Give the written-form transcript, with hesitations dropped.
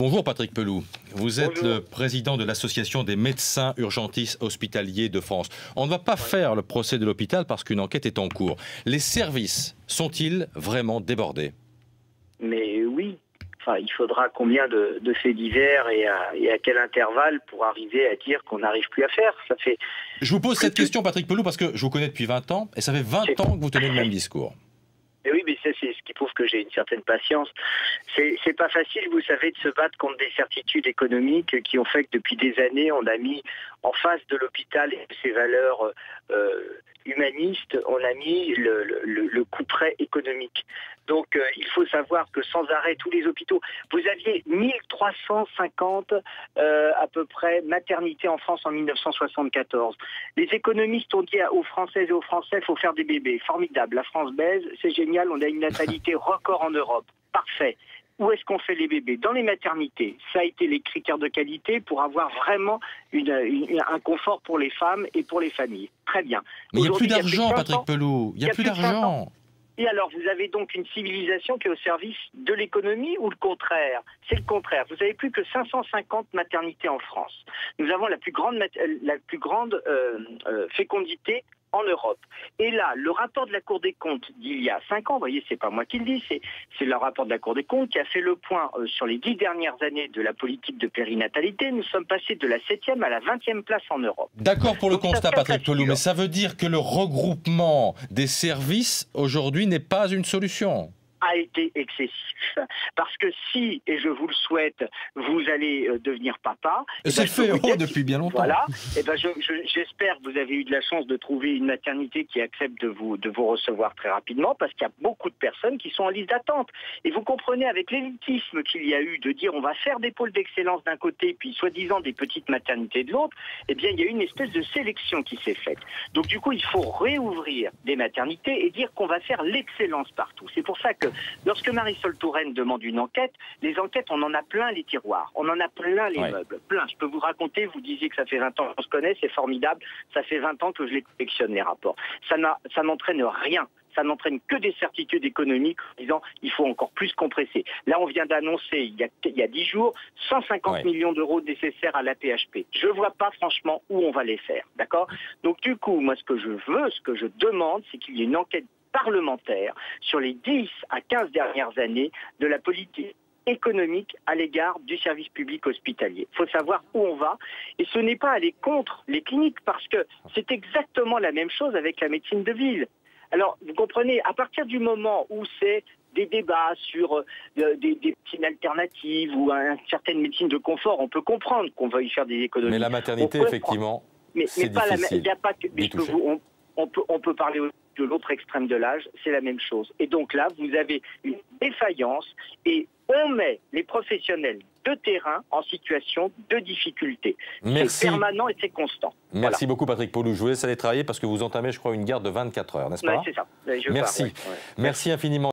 Bonjour Patrick Pelloux, vous êtes Bonjour. le président de l'association des médecins urgentistes hospitaliers de France. On ne va pas faire le procès de l'hôpital parce qu'une enquête est en cours. Les services sont-ils vraiment débordés? Mais oui, enfin, il faudra combien de faits divers et à quel intervalle pour arriver à dire qu'on n'arrive plus à faire. Ça fait. Je vous pose cette question Patrick Pelloux parce que je vous connais depuis 20 ans et ça fait 20 ans que vous tenez le même discours. Et oui, mais ça, c'est ce qui prouve que j'ai une certaine patience. C'est pas facile, vous savez, de se battre contre des certitudes économiques qui ont fait que depuis des années, on a mis en face de l'hôpital et de ses valeurs humanistes, on a mis le couperet économique. Donc, il faut savoir que sans arrêt, tous les hôpitaux, vous aviez 1350 à peu près maternités en France en 1974. Les économistes ont dit aux Françaises et aux Français, il faut faire des bébés. Formidable, la France baise, c'est génial, on a une natalité record en Europe. Parfait. Où est-ce qu'on fait les bébés? Dans les maternités. Ça a été les critères de qualité pour avoir vraiment un confort pour les femmes et pour les familles. Très bien. Mais il n'y a plus d'argent, Patrick Pelloux. Il n'y a plus d'argent. Et alors, vous avez donc une civilisation qui est au service de l'économie ou le contraire? C'est le contraire. Vous n'avez plus que 550 maternités en France. Nous avons la plus grande fécondité en Europe. Et là, le rapport de la Cour des comptes d'il y a 5 ans, vous voyez, c'est pas moi qui le dis, c'est le rapport de la Cour des comptes qui a fait le point sur les 10 dernières années de la politique de périnatalité. Nous sommes passés de la 7e à la 20e place en Europe. D'accord pour le constat, Patrick Pelloux, mais ça veut dire que le regroupement des services aujourd'hui n'est pas une solution. A été excessif. Parce que si, et je vous le souhaite, vous allez devenir papa... C'est fait depuis bien longtemps. Voilà. Et ben j'espère que vous avez eu de la chance de trouver une maternité qui accepte de vous recevoir très rapidement, parce qu'il y a beaucoup de personnes qui sont en liste d'attente. Et vous comprenez, avec l'élitisme qu'il y a eu, de dire on va faire des pôles d'excellence d'un côté, puis soi-disant des petites maternités de l'autre, eh bien il y a eu une espèce de sélection qui s'est faite. Donc du coup, il faut réouvrir des maternités et dire qu'on va faire l'excellence partout. C'est pour ça que lorsque Marisol Touraine demande une enquête, les enquêtes, on en a plein les tiroirs, on en a plein les meubles, plein. Je peux vous raconter, vous disiez que ça fait 20 ans qu'on se connaît, c'est formidable, ça fait 20 ans que je les collectionne, les rapports. Ça n'entraîne rien. Ça n'entraîne que des certitudes économiques en disant il faut encore plus compresser. Là, on vient d'annoncer, il y a 10 jours, 150 millions d'euros nécessaires à l'AP-HP. Je ne vois pas franchement où on va les faire, d'accord? Donc du coup, moi, ce que je veux, ce que je demande, c'est qu'il y ait une enquête parlementaire sur les 10 à 15 dernières années de la politique économique à l'égard du service public hospitalier. Il faut savoir où on va, et ce n'est pas aller contre les cliniques, parce que c'est exactement la même chose avec la médecine de ville. Alors, vous comprenez, à partir du moment où c'est des débats sur des médecines alternatives ou une certaine médecine de confort, on peut comprendre qu'on veuille faire des économies. Mais la maternité, effectivement, c'est difficile. Il n'y a pas que... On peut parler de l'autre extrême de l'âge, c'est la même chose. Et donc là, vous avez une défaillance et on met les professionnels de terrain en situation de difficulté. C'est permanent et c'est constant. Merci beaucoup Patrick Pelloux. Je vous laisse aller travailler parce que vous entamez, je crois, une garde de 24 heures, n'est-ce pas? C'est ça. Merci. Merci infiniment.